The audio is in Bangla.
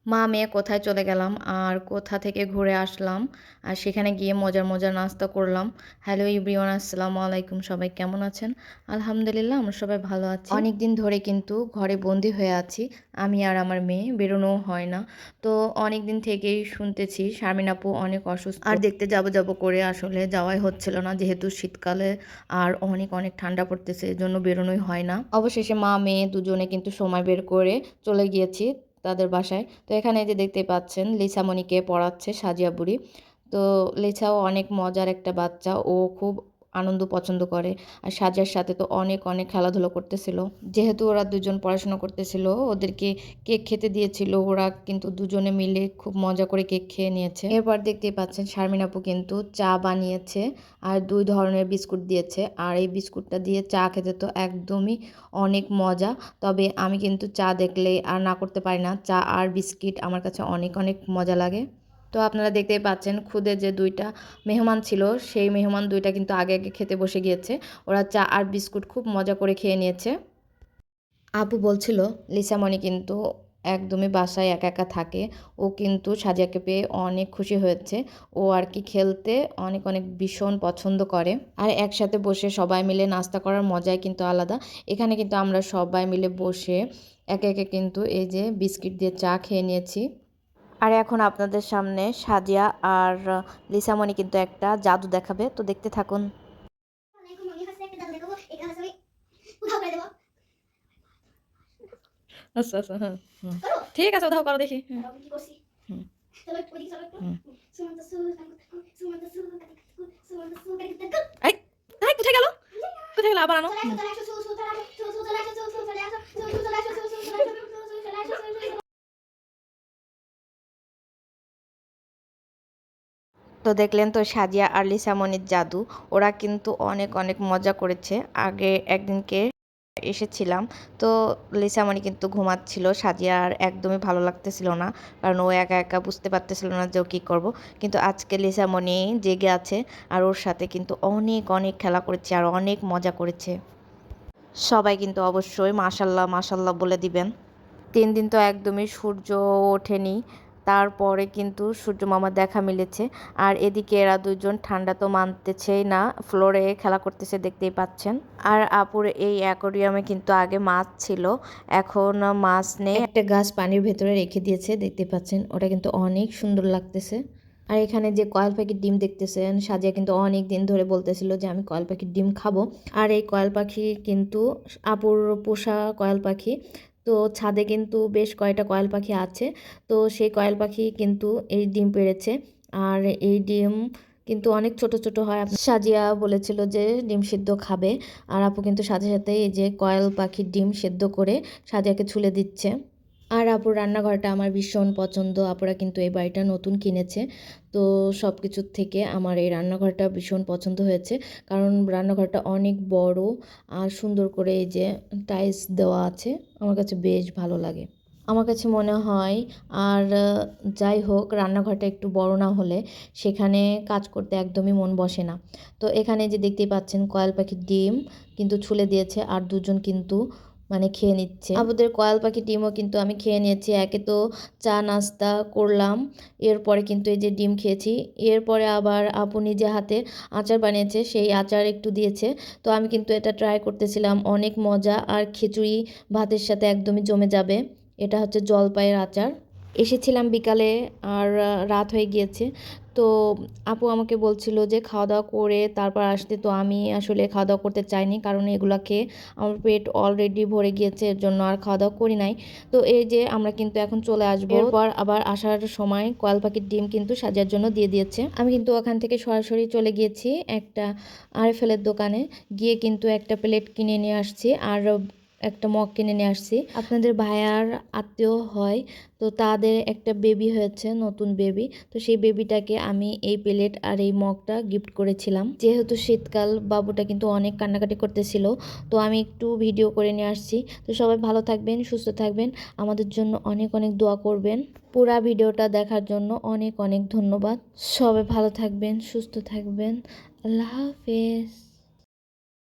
মা মেয়ে কোথায় চলে গেলাম আর কোথা থেকে ঘুরে আসলাম আর সেখানে গিয়ে মজার মজার নাস্তা করলাম। হ্যালো এভরিওয়ান, আসসালামু আলাইকুম। সবাই কেমন আছেন? আলহামদুলিল্লাহ, আমরা সবাই ভালো আছি। অনেক দিন ধরে কিন্তু ঘরে বন্দি হয়ে আছি, আমি আর আমার মেয়ে, বেরোনোও হয় না। তো অনেক দিন থেকেই শুনতেছি শারমিন আপু অনেক অসুস্থ, আর দেখতে যাব যাব করে আসলে যাওয়াই হচ্ছিল না, যেহেতু শীতকালে আর অনেক অনেক ঠান্ডা পড়তেছে, এজন্য বেরোনোই হয় না। অবশেষে মা মেয়ে দুজনে কিন্তু সময় বের করে চলে গিয়েছি তাদের বাসায়। তো এখানে যে দেখতে পাচ্ছেন লিসামণিকে পড়াচ্ছে সাজিয়া বুড়ি। তো লিসাও অনেক মজার একটা বাচ্চা, ও খুব আনন্দ পছন্দ করে। আর সাজিয়ার সাথে তো অনেক অনেক খেলাধুলো করতেছিল, যেহেতু ওরা দুজন পড়াশোনা করতেছিল, ওদেরকে কেক খেতে দিয়েছিল, ওরা কিন্তু দুজনে মিলে খুব মজা করে কেক খেয়ে নিয়েছে। এরপর দেখতেই পাচ্ছেন শারমিন আপু কিন্তু চা বানিয়েছে আর 2 ধরনের বিস্কুট দিয়েছে, আর এই বিস্কুটটা দিয়ে চা খেতে তো একদমই অনেক মজা। তবে আমি কিন্তু চা দেখলে আর না করতে পারি না, চা আর বিস্কিট আমার কাছে অনেক অনেক মজা লাগে। তো আপনারা দেখতেই পাচ্ছেন খুদে যে 2টা মেহমান ছিল, সেই মেহমান 2টা কিন্তু আগে আগে খেতে বসে গিয়েছে। ওরা চা আর বিস্কুট খুব মজা করে খেয়ে নিয়েছে। আপু বলছিল লিসামণি কিন্তু একদমই বাসায় একা একা থাকে, ও কিন্তু সাজিয়াকে পেয়ে অনেক খুশি হয়েছে। ও আর কি খেলতে অনেক অনেক ভীষণ পছন্দ করে, আর একসাথে বসে সবাই মিলে নাস্তা করার মজাই কিন্তু আলাদা। এখানে কিন্তু আমরা সবাই মিলে বসে একে একে কিন্তু এই যে বিস্কিট দিয়ে চা খেয়ে নিয়েছি। আর এখন আপনাদের সামনে সাজিয়া আর লিসামণি কিন্তু একটা জাদু দেখাবে, তো দেখতে থাকুন। আচ্ছা আচ্ছা, হ্যাঁ হুম, ঠিক আছে, উধাও করো দেখি। হুম হুম। এই, এই, কোথায় গেল? কোথায় গেল? আবার আনো। তো দেখলেন তো সাজিয়া আর লিসামণির জাদু, ওরা কিন্তু অনেক অনেক মজা করেছে। আগে একদিনকে এসেছিলাম, তো লিসামণি কিন্তু ঘুমাচ্ছিল, সাজিয়ার একদমই ভালো লাগতেছিল না, কারণ ও একা একা বুঝতে পারতেছিল না যে ও কী করবো। কিন্তু আজকে লিসামণি জেগে আছে, আর ওর সাথে কিন্তু অনেক অনেক খেলা করেছে আর অনেক মজা করেছে। সবাই কিন্তু অবশ্যই মাশাল্লাহ মাশাল্লাহ বলে দিবেন। 3 দিন তো একদমই সূর্য ওঠেনি, তারপরে কিন্তু সূর্য মামার দেখা মিলেছে। আর এদিকে এরা দুজন ঠান্ডা তো মানতেছেই না, ফ্লোরে খেলা করতেছে দেখতেই পাচ্ছেন। আর আপুর এই অ্যাকোরিয়ামে কিন্তু আগে মাছ ছিল, এখন মাছ নেই, একটা গাছ পানির ভেতরে রেখে দিয়েছে দেখতে পাচ্ছেন, ওটা কিন্তু অনেক সুন্দর লাগতেছে। আর এখানে যে কয়েল পাখির ডিম দেখতেছেন, সাজিয়া কিন্তু অনেক দিন ধরে বলতেছিল যে আমি কয়েল পাখির ডিম খাবো। আর এই কয়েল পাখি কিন্তু আপুর পোষা কয়েল পাখি। তো ছাদে কিন্তু বেশ কয়টা কয়েল পাখি আছে, তো সেই কয়েল পাখি কিন্তু এই ডিম পেড়েছে। আর এই ডিম কিন্তু অনেক ছোট ছোট হয়। সাজিয়া বলেছিল যে ডিম সিদ্ধ খাবে, আর আপু কিন্তু সাথে সাথে এই যে কয়েল পাখির ডিম সেদ্ধ করে সাজিয়াকে ছুলে দিচ্ছে। আর আপুর রান্নাঘরটা আমার ভীষণ পছন্দ, আপুরা কিন্তু এই বাড়িটা নতুন কিনেছে। তো সব কিছুর থেকে আমার এই রান্নাঘরটা ভীষণ পছন্দ হয়েছে, কারণ রান্নাঘরটা অনেক বড় আর সুন্দর করে এই যে টাইলস দেওয়া আছে, আমার কাছে বেশ ভালো লাগে। আমার কাছে মনে হয় আর যাই হোক, রান্নাঘরটা একটু বড় না হলে সেখানে কাজ করতে একদমই মন বসে না। তো এখানে যে দেখতেই পাচ্ছেন কয়েল পাখির ডিম কিন্তু ছুলে দিয়েছে, আর দুজন কিন্তু মানে খেয়ে নিচ্ছে। আমাদের কয়েল পাখির ডিমও কিন্তু আমি খেয়ে নিয়েছি। একে তো চা নাস্তা করলাম, এরপরে কিন্তু এই যে ডিম খেয়েছি, এরপরে আবার আপু নিজে হাতে আচার বানিয়েছে, সেই আচার একটু দিয়েছে। তো আমি কিন্তু এটা ট্রাই করতেছিলাম, অনেক মজা, আর খিচুড়ি ভাতের সাথে একদমই জমে যাবে। এটা হচ্ছে জলপাইয়ের আচার। এসেছিলাম বিকালে, আর রাত হয়ে গিয়েছে। তো আপু আমাকে বলছিল যে খাওয়া দাওয়া করে তারপর আসতে, তো আমি আসলে খাওয়া দাওয়া করতে চাইনি, কারণ এগুলা খেয়ে আমার পেট অলরেডি ভরে গিয়েছে, এর জন্য আর খাওয়া দাওয়া করি নাই। তো এই যে আমরা কিন্তু এখন চলে আসবো, এরপর আবার আসার সময় কয়েল পাখির ডিম কিন্তু সাজার জন্য দিয়ে দিয়েছে। আমি কিন্তু ওখান থেকে সরাসরি চলে গিয়েছি একটা আরএফএলের দোকানে, গিয়ে কিন্তু একটা প্লেট কিনে নিয়ে আসছি, আর একটা মগ কিনে নিয়ে আসছি। আপনাদের ভাইয়ার আত্মীয় হয়, তো তাদের একটা বেবি হয়েছে, নতুন বেবি। তো সেই বেবিটাকে আমি এই প্লেট আর এই মগটা গিফট করেছিলাম। যেহেতু শীতকাল, বাবুটা কিন্তু অনেক কান্নাকাটি করতেছিল, তো আমি একটু ভিডিও করে নিয়ে আসছি। তো সবাই ভালো থাকবেন, সুস্থ থাকবেন, আমাদের জন্য অনেক অনেক দোয়া করবেন। পুরা ভিডিওটা দেখার জন্য অনেক অনেক ধন্যবাদ। সবাই ভালো থাকবেন, সুস্থ থাকবেন। আল্লাহ হাফেজ।